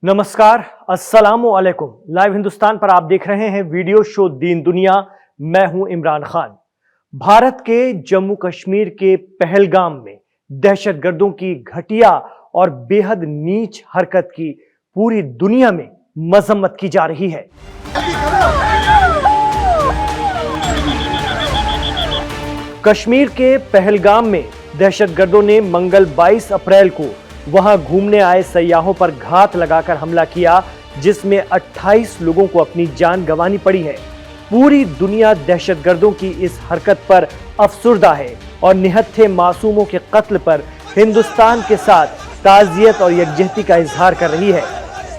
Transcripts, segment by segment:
नमस्कार, अस्सलामु अलैकुम। लाइव हिंदुस्तान पर आप देख रहे हैं वीडियो शो दीन दुनिया। मैं हूं इमरान खान। भारत के जम्मू कश्मीर के पहलगाम में दहशतगर्दों की घटिया और बेहद नीच हरकत की पूरी दुनिया में मजम्मत की जा रही है। कश्मीर के पहलगाम में दहशतगर्दों ने मंगल 22 अप्रैल को वहां घूमने आए सयाहों पर घात लगाकर हमला किया, जिसमें 28 लोगों को अपनी जान गंवानी पड़ी है। पूरी दुनिया दहशतगर्दों की इस हरकत पर अफसुर्दा है और निहत्थे मासूमों के कत्ल पर हिंदुस्तान के साथ ताजियत और यकजहती का इजहार कर रही है।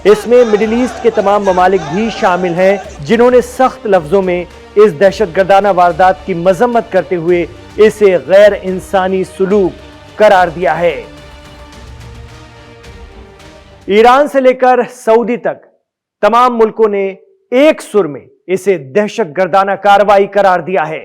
इसमें मिडिल ईस्ट के तमाम ममालिक भी शामिल हैं, जिन्होंने सख्त लफ्जों में इस दहशतगर्दाना वारदात की मजम्मत करते हुए इसे गैर इंसानी सुलूक करार दिया है। ईरान से लेकर सऊदी तक तमाम मुल्कों ने एक सुर में इसे दहशतगर्दाना कार्रवाई करार दिया है।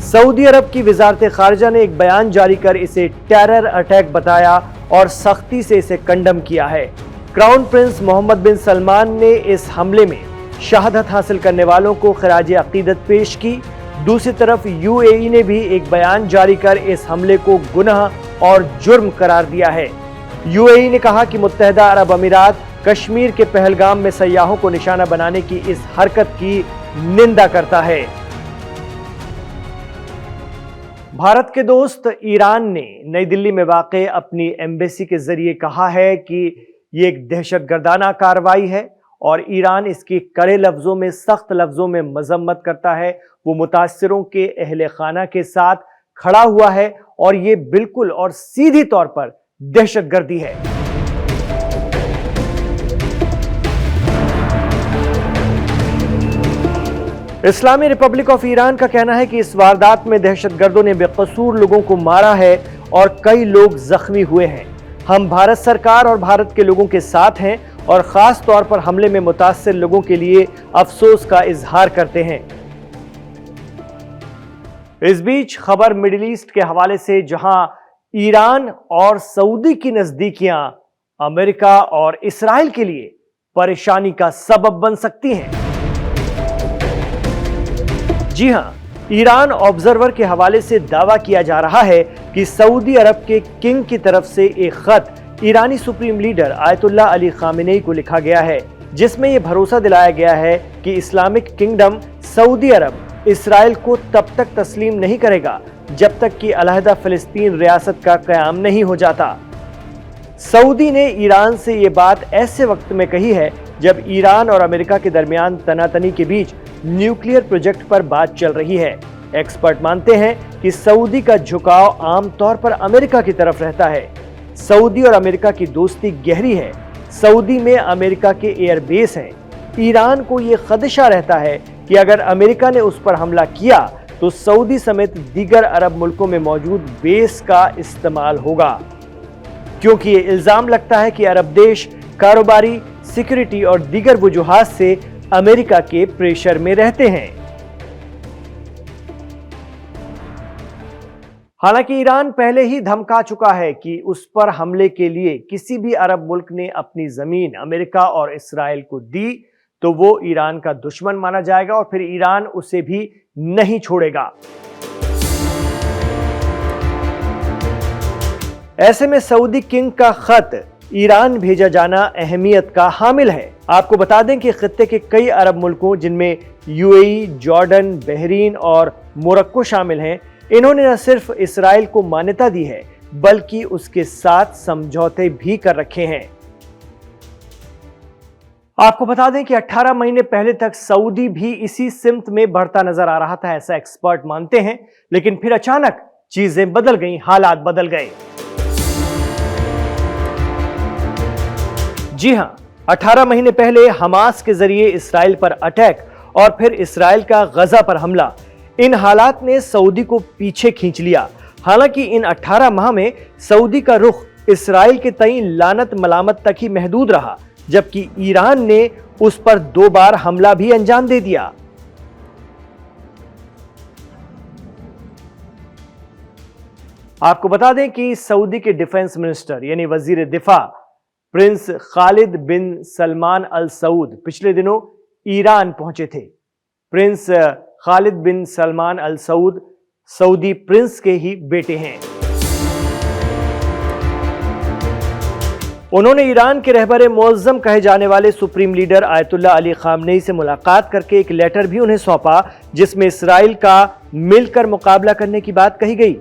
सऊदी अरब की वजारत खारजा ने एक बयान जारी कर इसे टेरर अटैक बताया और सख्ती से इसे कंडम किया है। क्राउन प्रिंस मोहम्मद बिन सलमान ने इस हमले में शहादत हासिल करने वालों को खराज अकीदत पेश की। दूसरी तरफ यूएई ने भी एक बयान जारी कर इस हमले को गुनाह और जुर्म करार दिया है। यूएई ने कहा कि मुत्तहिदा अरब अमीरात कश्मीर के पहलगाम में सयाहों को निशाना बनाने की इस हरकत की निंदा करता है। भारत के दोस्त ईरान ने नई दिल्ली में वाक़ अपनी एम्बेसी के जरिए कहा है कि ये एक दहशतगर्दाना कार्रवाई है और ईरान इसकी कड़े लफ्जों में, सख्त लफ्जों में मजम्मत करता है। वो मुतासिरों के अहले खाना के साथ खड़ा हुआ है और ये बिल्कुल और सीधी तौर पर दहशतगर्दी है। इस्लामी रिपब्लिक ऑफ ईरान का कहना है कि इस वारदात में दहशतगर्दों ने बेकसूर लोगों को मारा है और कई लोग जख्मी हुए हैं। हम भारत सरकार और भारत के लोगों के साथ हैं और खास तौर पर हमले में मुतासिर लोगों के लिए अफसोस का इजहार करते हैं। इस बीच खबर मिडिल ईस्ट के हवाले से, जहां ईरान और सऊदी की नजदीकियां अमेरिका और इसराइल के लिए परेशानी का सबब बन सकती हैं। जी हां, ईरान ऑब्जर्वर के हवाले से दावा किया जा रहा है कि सऊदी अरब के किंग की तरफ से एक खत ईरानी supreme leader Ayatollah Ali Khamenei को लिखा गया है, जिसमें यह भरोसा दिलाया गया है कि इस्लामिक किंगडम सऊदी अरब इसराइल को तब तक तस्लीम नहीं करेगा जब तक कि अलहदा फिलिस्तीन रियासत का क़याम नहीं हो जाता। सऊदी ने ईरान से ये बात ऐसे वक्त में कही है जब ईरान और अमेरिका के दरमियान तनातनी के बीच न्यूक्लियर प्रोजेक्ट पर बात चल रही है। एक्सपर्ट मानते हैं कि सऊदी का झुकाव आमतौर पर अमेरिका की तरफ रहता है। सऊदी और अमेरिका की दोस्ती गहरी है। सऊदी में अमेरिका के एयरबेस हैं। ईरान को यह खदशा रहता है कि अगर अमेरिका ने उस पर हमला किया तो सऊदी समेत दीगर अरब मुल्कों में मौजूद बेस का इस्तेमाल होगा, क्योंकि ये इल्जाम लगता है कि अरब देश कारोबारी, सिक्योरिटी और दीगर वजूहात से अमेरिका के प्रेशर में रहते हैं। हालांकि ईरान पहले ही धमका चुका है कि उस पर हमले के लिए किसी भी अरब मुल्क ने अपनी जमीन अमेरिका और इसराइल को दी तो वो ईरान का दुश्मन माना जाएगा और फिर ईरान उसे भी नहीं छोड़ेगा। ऐसे में सऊदी किंग का खत ईरान भेजा जाना अहमियत का हामिल है। आपको बता दें कि खित्ते के कई अरब मुल्कों, जिनमें यूएई, जॉर्डन, बहरीन और मोरक्को शामिल हैं, इन्होंने न सिर्फ इसराइल को मान्यता दी है बल्कि उसके साथ समझौते भी कर रखे हैं। आपको बता दें कि 18 महीने पहले तक सऊदी भी इसी सिमत में बढ़ता नजर आ रहा था, ऐसा एक्सपर्ट मानते हैं। लेकिन फिर अचानक चीजें बदल गईं, हालात बदल गए। जी हां, 18 महीने पहले हमास के जरिए इसराइल पर अटैक और फिर इसराइल का गजा पर हमला, इन हालात ने सऊदी को पीछे खींच लिया। हालांकि इन 18 माह में सऊदी का रुख इसराइल के तई लानत मलामत तक ही महदूद रहा, जबकि ईरान ने उस पर 2 बार हमला भी अंजाम दे दिया। आपको बता दें कि सऊदी के डिफेंस मिनिस्टर यानी वजीर दिफा प्रिंस खालिद बिन सलमान अल सऊद पिछले दिनों ईरान पहुंचे थे। प्रिंस खालिद बिन सलमान अल सऊद सऊदी प्रिंस के ही बेटे हैं। उन्होंने ईरान के रहबरे मुअज्जम कहे जाने वाले supreme leader Ayatollah Ali Khamenei से मुलाकात करके एक लेटर भी उन्हें सौंपा, जिसमें इसराइल का मिलकर मुकाबला करने की बात कही गई।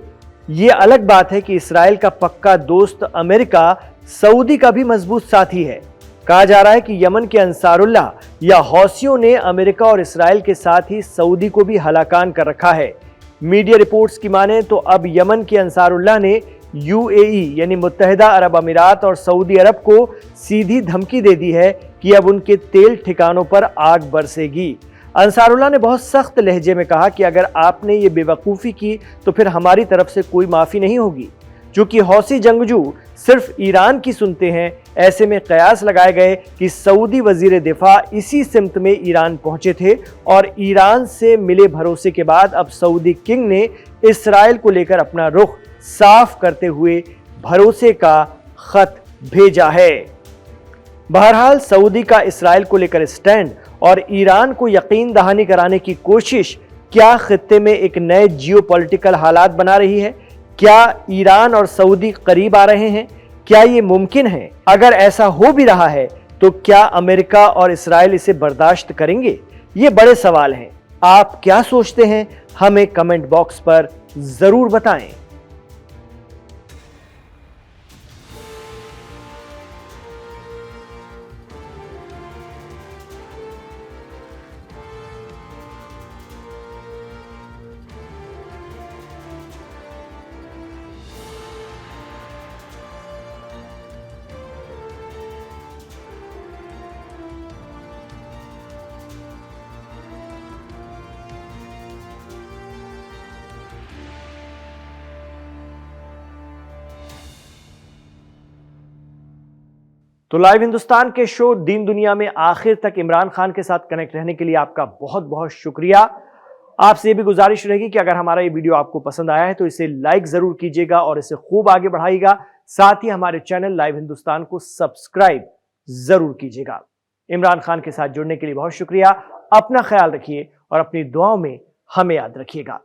यह अलग बात है कि इसराइल का पक्का दोस्त अमेरिका सऊदी का भी मजबूत साथी है। कहा जा रहा है कि यमन के अंसारुल्लाह या हौसियों ने अमेरिका और इसराइल के साथ ही सऊदी को भी हलाकान कर रखा है। मीडिया रिपोर्ट्स की माने तो अब यमन के अंसारुल्लाह ने यूएई यानी मुत्तहिदा अरब अमीरात और सऊदी अरब को सीधी धमकी दे दी है कि अब उनके तेल ठिकानों पर आग बरसेगी। अंसारुल्लाह ने बहुत सख्त लहजे में कहा कि अगर आपने ये बेवकूफ़ी की तो फिर हमारी तरफ से कोई माफ़ी नहीं होगी। चूंकि हौसी जंगजू सिर्फ ईरान की सुनते हैं, ऐसे में कयास लगाए गए कि सऊदी वजीर दिफा इसी सिमत में ईरान पहुंचे थे और ईरान से मिले भरोसे के बाद अब सऊदी किंग ने इसराइल को लेकर अपना रुख साफ करते हुए भरोसे का खत भेजा है। बहरहाल सऊदी का इसराइल को लेकर स्टैंड और ईरान को यकीन दहानी कराने की कोशिश क्या खित्ते में एक नए जियोपॉलिटिकल हालात बना रही है? क्या ईरान और सऊदी करीब आ रहे हैं? क्या ये मुमकिन है? अगर ऐसा हो भी रहा है तो क्या अमेरिका और इसराइल इसे बर्दाश्त करेंगे? ये बड़े सवाल हैं। आप क्या सोचते हैं? हमें कमेंट बॉक्स पर जरूर बताएं। तो लाइव हिंदुस्तान के शो दीन दुनिया में आखिर तक इमरान खान के साथ कनेक्ट रहने के लिए आपका बहुत बहुत शुक्रिया। आपसे ये भी गुजारिश रहेगी कि अगर हमारा ये वीडियो आपको पसंद आया है तो इसे लाइक जरूर कीजिएगा और इसे खूब आगे बढ़ाइएगा। साथ ही हमारे चैनल लाइव हिंदुस्तान को सब्सक्राइब जरूर कीजिएगा। इमरान खान के साथ जुड़ने के लिए बहुत शुक्रिया। अपना ख्याल रखिए और अपनी दुआओं में हमें याद रखिएगा।